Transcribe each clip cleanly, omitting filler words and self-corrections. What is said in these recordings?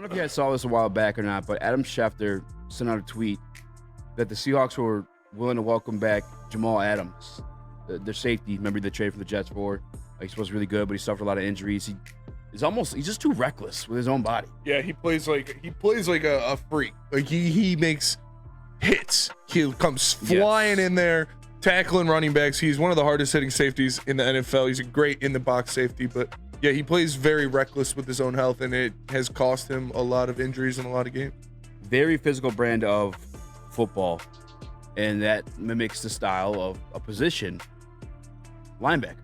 know if you guys saw this a while back or not, but Adam Schefter sent out a tweet that the Seahawks were willing to welcome back Jamal Adams, their safety. Remember the trade from the Jets for? He's supposed to be really good, but he suffered a lot of injuries. He's just too reckless with his own body. Yeah, he plays like a freak. Like he makes hits. He comes flying in there, tackling running backs. He's one of the hardest hitting safeties in the NFL. He's a great in the box safety, but yeah, he plays very reckless with his own health, and it has cost him a lot of injuries in a lot of games. Very physical brand of football, and that mimics the style of a position, linebacker.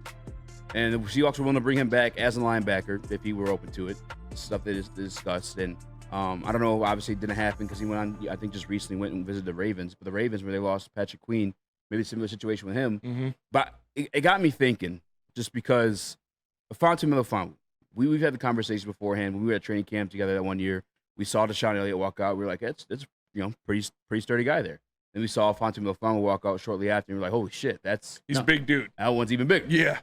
And the Seahawks were willing to bring him back as a linebacker if he were open to it. Stuff that is discussed. And I don't know, obviously it didn't happen because he went on, I think just recently went and visited the Ravens. But the Ravens, where they lost Patrick Queen, maybe a similar situation with him. Mm-hmm. But it got me thinking, just because Melifonwu, we've had the conversation beforehand. When we were at training camp together that one year, we saw Deshaun Elliott walk out. We were like, that's pretty sturdy guy there. Then we saw Melifonwu walk out shortly after, and we're like, holy shit, he's a big dude. That one's even bigger. Yeah.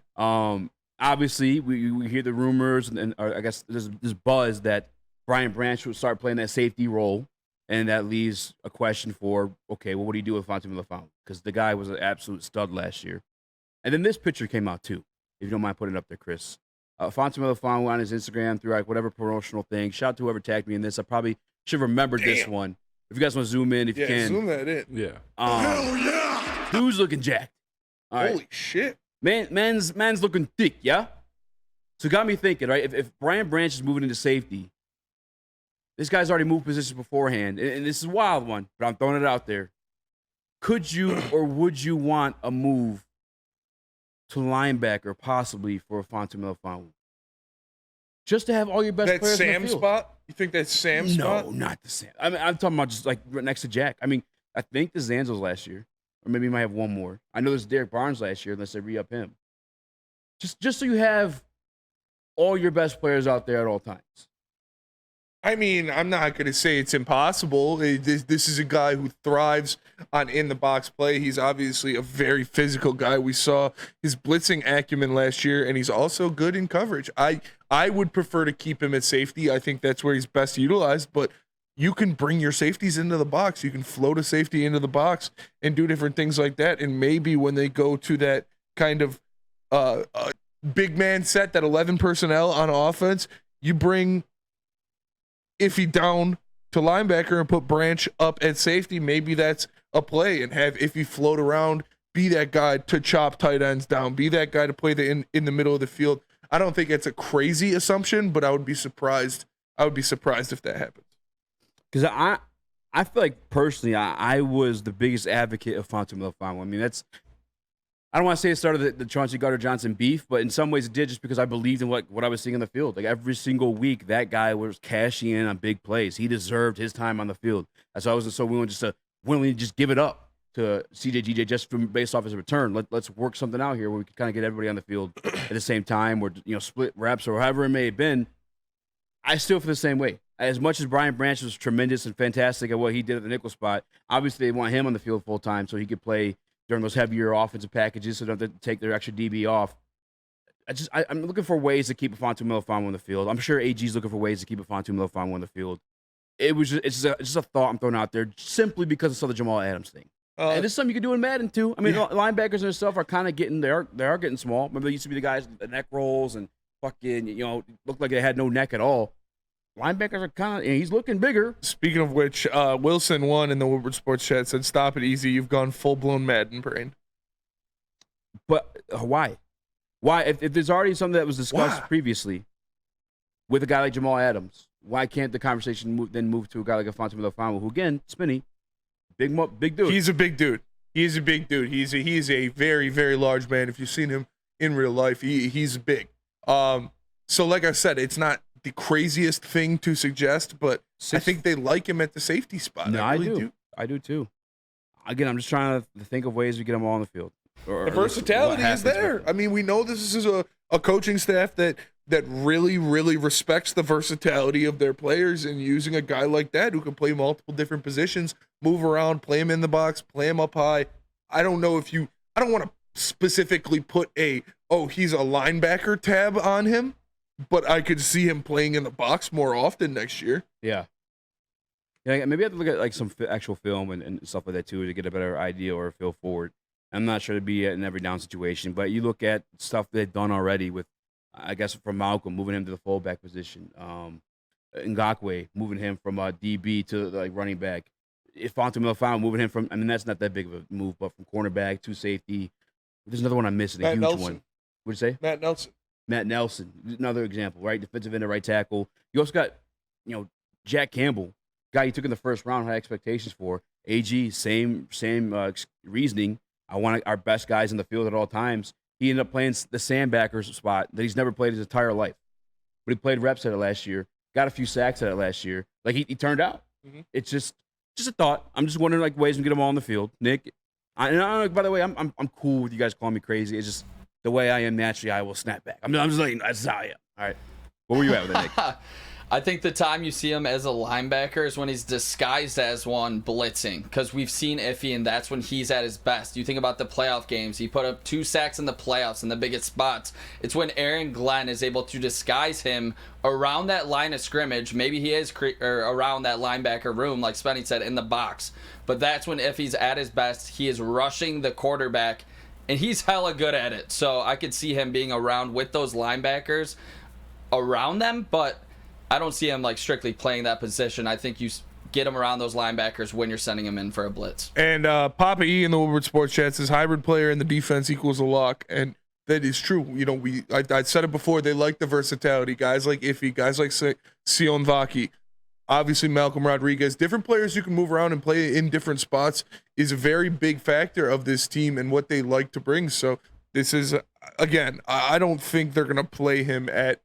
Obviously, we hear the rumors, and I guess there's this buzz that Brian Branch would start playing that safety role, and that leaves a question for, okay, well, what do you do with Melifonwu? Because the guy was an absolute stud last year. And then this picture came out, too, if you don't mind putting it up there, Chris. Melifonwu on his Instagram through whatever promotional thing. Shout out to whoever tagged me in this. I probably should have remembered this one. If you guys want to zoom in, if you can. Zoom that in. Yeah. Hell yeah! Dude's looking jacked. All right. Holy shit. Man's looking thick, yeah? So it got me thinking, right? If Brian Branch is moving into safety, this guy's already moved positions beforehand, and this is a wild one, but I'm throwing it out there. Could you or would you want a move to linebacker possibly for Melifonwu? Just to have all your best players That in Sam the field. spot? You think that's Sam's spot? No, not the Sam. I mean, I'm talking about just right next to Jack. I mean, I think the Zanzo's last year. Or maybe he might have one more. I know there's Derek Barnes last year, unless they re-up him. Just so you have all your best players out there at all times. I mean, I'm not going to say it's impossible. This is a guy who thrives on in-the-box play. He's obviously a very physical guy. We saw his blitzing acumen last year, and he's also good in coverage. I would prefer to keep him at safety. I think that's where he's best utilized, but you can bring your safeties into the box. You can float a safety into the box and do different things like that, and maybe when they go to that kind of big man set, that 11 personnel on offense, you bring Iffy down to linebacker and put Branch up at safety. Maybe that's a play, and have Iffy float around, be that guy to chop tight ends down, be that guy to play in the middle of the field. I don't think it's a crazy assumption, but I would be surprised. I would be surprised if that happens. Because I feel like personally, I was the biggest advocate of Melifonwu. I mean, I don't want to say it started the Chauncey Gardner-Johnson beef, but in some ways it did, just because I believed in what I was seeing in the field. Like every single week, that guy was cashing in on big plays. He deserved his time on the field. That's why I was so willing to just give it up to CJ just based off his return. Let's work something out here where we can kind of get everybody on the field at the same time, or split reps or however it may have been. I still feel the same way. As much as Brian Branch was tremendous and fantastic at what he did at the nickel spot, obviously they want him on the field full time so he could play during those heavier offensive packages, so they don't have to take their extra DB off. I'm looking for ways to keep Melifonwu on the field. I'm sure AG's looking for ways to keep Melifonwu on the field. It's just a thought I'm throwing out there simply because I saw the Jamal Adams thing. And this is something you can do in Madden too. I mean, linebackers and stuff are kind of getting they are getting small. Remember, they used to be the guys with the neck rolls and fucking looked like they had no neck at all. Linebackers are kind of, he's looking bigger. Speaking of which, Wilson won in the Woodward Sports Chat said, "Stop it, easy. You've gone full-blown Madden brain." But why? Why? If there's already something that was discussed previously with a guy like Jamal Adams, why can't the conversation move to a guy like Melifonwu, who, again, Spinny, big dude. He's a big dude. He's a big dude. He's a very, very large man. If you've seen him in real life, he's big. So like I said, it's not the craziest thing to suggest, but I think they like him at the safety spot. No, I really do. I do too. Again, I'm just trying to think of ways to get them all on the field. The versatility is there. I mean, we know this is a coaching staff that really, really respects the versatility of their players, and using a guy like that who can play multiple different positions, move around, play him in the box, play him up high. I don't want to specifically put he's a linebacker tab on him, but I could see him playing in the box more often next year. Yeah. Yeah, maybe I have to look at like some actual film and stuff like that too to get a better idea or a feel for it. I'm not sure to be in every down situation, but you look at stuff they've done already with, I guess, from Malcolm moving him to the fullback position, Ngakwe moving him from DB to like running back, Fonte Melifonwu moving him from. I mean, that's not that big of a move, but from cornerback to safety. There's another one I'm missing, a huge one. What'd you say? Matt Nelson, another example, right? Defensive end, right tackle. You also got, Jack Campbell, guy you took in the first round, had expectations for. AG, same reasoning. I want our best guys in the field at all times. He ended up playing the sandbacker spot that he's never played his entire life. But he played reps at it last year, got a few sacks at it last year. Like, he turned out. Mm-hmm. It's just a thought. I'm just wondering, like, ways to get them all on the field. Nick, by the way, I'm cool with you guys calling me crazy. It's just the way I am naturally, I will snap back. I'm just like, that's how I am. All right. Where were you at with that, Nick? I think the time you see him as a linebacker is when he's disguised as one blitzing, because we've seen Iffy, and that's when he's at his best. You think about the playoff games. He put up 2 sacks in the playoffs in the biggest spots. It's when Aaron Glenn is able to disguise him around that line of scrimmage. Maybe he is around that linebacker room, like Spenny said, in the box. But that's when Iffy's at his best. He is rushing the quarterback, and he's hella good at it. So I could see him being around with those linebackers around them, but I don't see him like strictly playing that position. I think you get him around those linebackers when you're sending him in for a blitz. And Papa E in the Woodward Sports Chat says hybrid player in the defense equals a lock, and that is true. I said it before. They like the versatility. Guys like Iffy, guys like Sion Vaki, obviously Malcolm Rodriguez. Different players who can move around and play in different spots is a very big factor of this team and what they like to bring. So this is, again, I don't think they're gonna play him at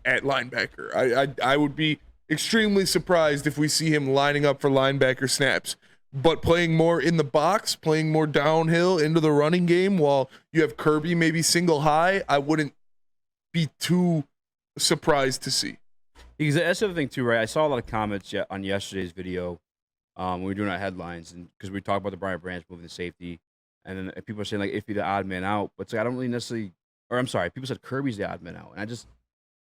linebacker. I would be extremely surprised if we see him lining up for linebacker snaps, but playing more in the box, playing more downhill into the running game while you have Kirby maybe single high, I wouldn't be too surprised to see. Because that's the other thing too, right? I saw a lot of comments on yesterday's video when we were doing our headlines, and because we talked about the Brian Branch moving to safety, and then people are saying like Iffy the odd man out, but I don't really necessarily, or I'm sorry, people said Kirby's the odd man out, and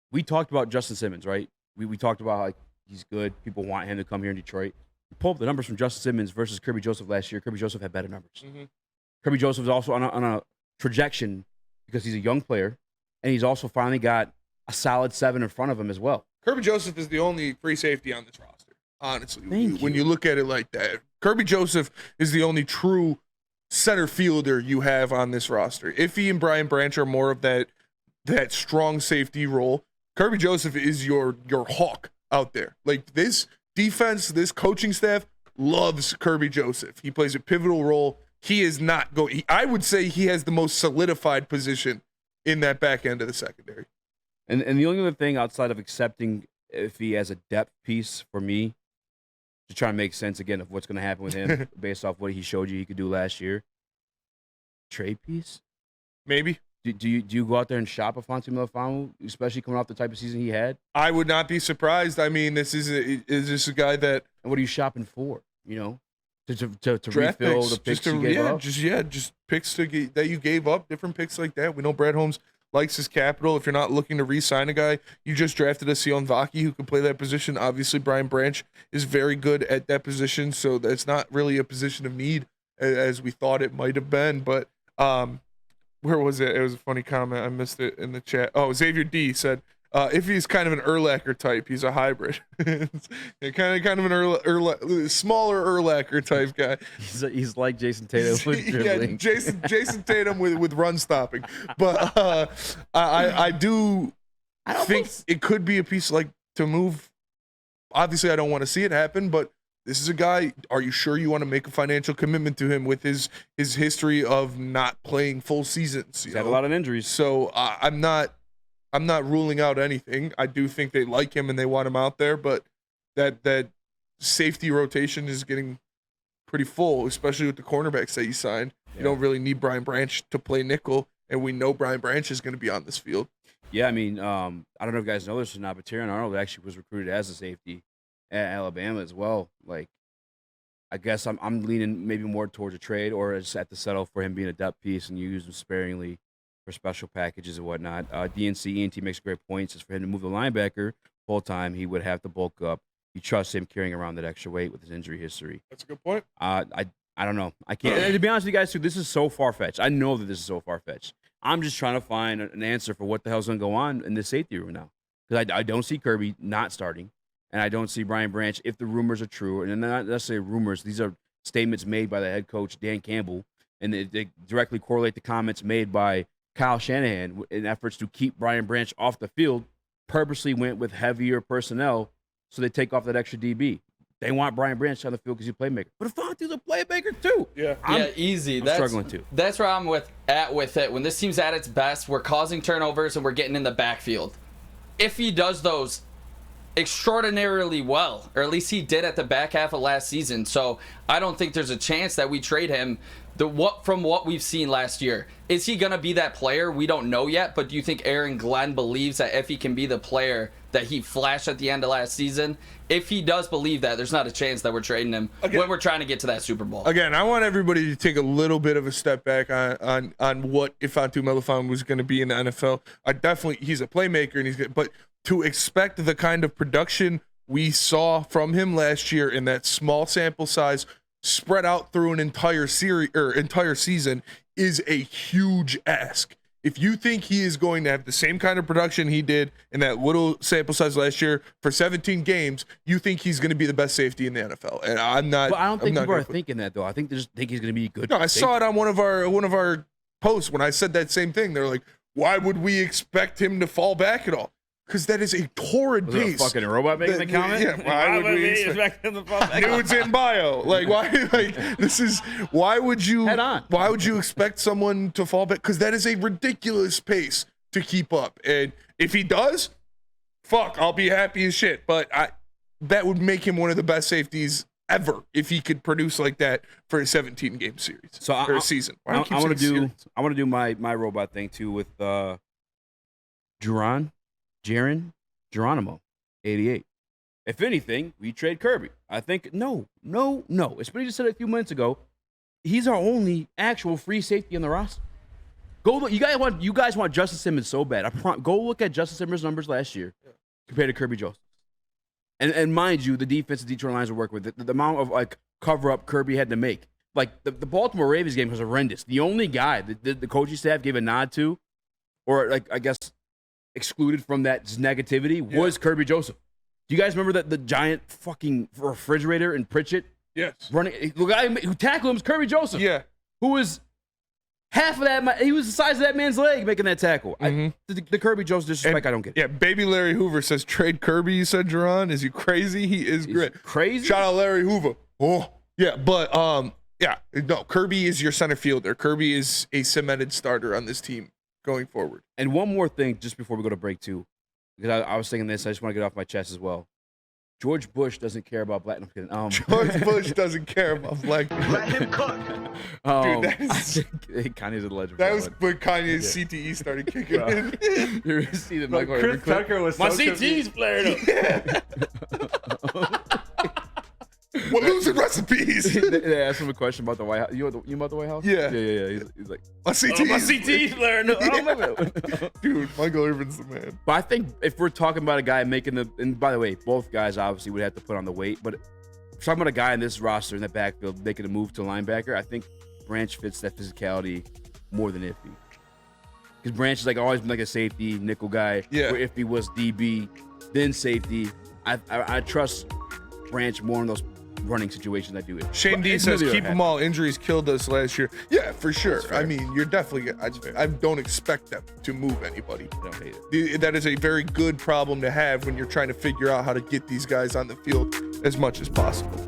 we talked about Justin Simmons, right? We talked about how he's good. People want him to come here in Detroit. You pull up the numbers from Justin Simmons versus Kirby Joseph last year. Kirby Joseph had better numbers. Mm-hmm. Kirby Joseph is also on a projection because he's a young player, and he's also finally got a solid 7 in front of him as well. Kirby Joseph is the only free safety on this roster, honestly. When you look at it like that, Kirby Joseph is the only true center fielder you have on this roster. Iffy and Brian Branch are more of that strong safety role. Kirby Joseph is your hawk out there. Like, this defense, this coaching staff loves Kirby Joseph. He plays a pivotal role. He is not going. I would say he has the most solidified position in that back end of the secondary. And the only other thing outside of accepting Iffy as a depth piece for me, to try and make sense again of what's going to happen with him based off what he showed you he could do last year, trade piece, maybe. Do you go out there and shop a Fonte Melifonwu, especially coming off the type of season he had? I would not be surprised. I mean, is this a guy that? And what are you shopping for? To draft refill picks, the picks you gave up? Just picks that you gave up, different picks like that. We know Brad Holmes likes his capital. If you're not looking to re-sign a guy, you just drafted a Sion Vaki who can play that position. Obviously, Brian Branch is very good at that position, so that's not really a position of need as we thought it might have been. But where was it? It was a funny comment. I missed it in the chat. Oh, Xavier D said, if he's kind of an Urlacher type, he's a hybrid. kind of an smaller Urlacher type guy. He's like Jason Tatum with dribbling. Yeah, Jason Tatum with run stopping. But I think it could be a piece like to move. Obviously, I don't want to see it happen, but this is a guy. Are you sure you want to make a financial commitment to him with his history of not playing full seasons? He's had a lot of injuries. So I'm not ruling out anything. I do think they like him and they want him out there, but that safety rotation is getting pretty full, especially with the cornerbacks that you signed. Yeah. You don't really need Brian Branch to play nickel, and we know Brian Branch is going to be on this field. Yeah, I mean, I don't know if you guys know this or not, but Terran Arnold actually was recruited as a safety at Alabama as well. Like, I guess I'm leaning maybe more towards a trade or just have to settle for him being a depth piece and you use him sparingly for special packages and whatnot. DNC ENT makes great points. As for him to move the linebacker full time, he would have to bulk up. You trust him carrying around that extra weight with his injury history. That's a good point. I don't know. I can't. And to be honest with you guys, too, this is so far fetched. I know that this is so far fetched. I'm just trying to find an answer for what the hell's going to go on in the safety room now. Because I don't see Kirby not starting, and I don't see Brian Branch, if the rumors are true, and they're not necessarily rumors. These are statements made by the head coach, Dan Campbell, and they directly correlate the comments made by Kyle Shanahan in efforts to keep Brian Branch off the field, purposely went with heavier personnel so they take off that extra DB. They want Brian Branch on the field because he's a playmaker. But Afonte's a playmaker too. Yeah, easy. I'm struggling too. That's where I'm at with it. When this team's at its best, we're causing turnovers and we're getting in the backfield. If he does those extraordinarily well, or at least he did at the back half of last season, so I don't think there's a chance that we trade him. From what we've seen last year, is he gonna be that player? We don't know yet. But do you think Aaron Glenn believes that if he can be the player that he flashed at the end of last season? If he does believe that, there's not a chance that we're trading him when we're trying to get to that Super Bowl. Again, I want everybody to take a little bit of a step back on what Ifantu Melifonwu was going to be in the NFL. He's a playmaker, and he's good, but to expect the kind of production we saw from him last year in that small sample size, spread out through an entire series or entire season, is a huge ask. If you think he is going to have the same kind of production he did in that little sample size last year for 17 games, you think he's going to be the best safety in the NFL. And I'm not. But I don't think people are thinking that, though. I think they just think he's going to be good. No, I saw it on one of our posts when I said that same thing. They're like, "Why would we expect him to fall back at all?" Because that is a torrid pace. A fucking robot making the comment? Yeah, why would we expect him to fall back? Nudes in bio. Like, why? Like, this is why would you? Head on. Why would you expect someone to fall back? Because that is a ridiculous pace to keep up. And if he does, fuck, I'll be happy as shit. But that would make him one of the best safeties ever if he could produce like that for a 17-game series or a season. I want to do my robot thing too with Jaron Geronimo, 88. If anything, we trade Kirby. I think no. It's what he just said a few minutes ago. He's our only actual free safety on the roster. Go look. You guys want Justin Simmons so bad. Go look at Justin Simmons' numbers last year compared to Kirby Joseph. And mind you, the defense the Detroit Lions are working with, the amount of like cover up Kirby had to make. Like the Baltimore Ravens game was horrendous. The only guy that the coaching staff gave a nod to, or like I guess excluded from that negativity, was Kirby Joseph. Do you guys remember that the giant fucking refrigerator in Pritchett? Yes. Running, the guy who tackled him was Kirby Joseph. Yeah. Who was half of that? He was the size of that man's leg making that tackle. Mm-hmm. The Kirby Joseph disrespect, I don't get it. Yeah, baby Larry Hoover says trade Kirby. You said, Jerron, is he crazy? He is great. Crazy. Shout out Larry Hoover. Oh yeah, but no, Kirby is your center fielder. Kirby is a cemented starter on this team going forward. And one more thing, just before we go to break too, because I was thinking this, I just want to get off my chest as well. George Bush doesn't care about black. No, George Bush doesn't care about black people. Let him cook. Dude, that is, Kanye's a legend. That was when Kanye's CTE started kicking in. You ever see the But Chris Tucker was my so CT's flared up. Yeah. We're losing recipes. They asked him a question about the White House. You about the White House? Yeah. He's like, my CT's flaring up. Dude, Michael Irvin's the man. But I think if we're talking about a guy making and by the way, both guys obviously would have to put on the weight, but if we're talking about a guy in this roster in the backfield making a move to linebacker, I think Branch fits that physicality more than Iffy. Because Branch has like always been like a safety nickel guy. Yeah. Where Iffy was DB, then safety. I trust Branch more in those running situations I do it. Shane D says, keep them all. Injuries killed us last year. Yeah, for sure. I mean, you're definitely, I don't expect them to move anybody. I don't hate it. That is a very good problem to have when you're trying to figure out how to get these guys on the field as much as possible.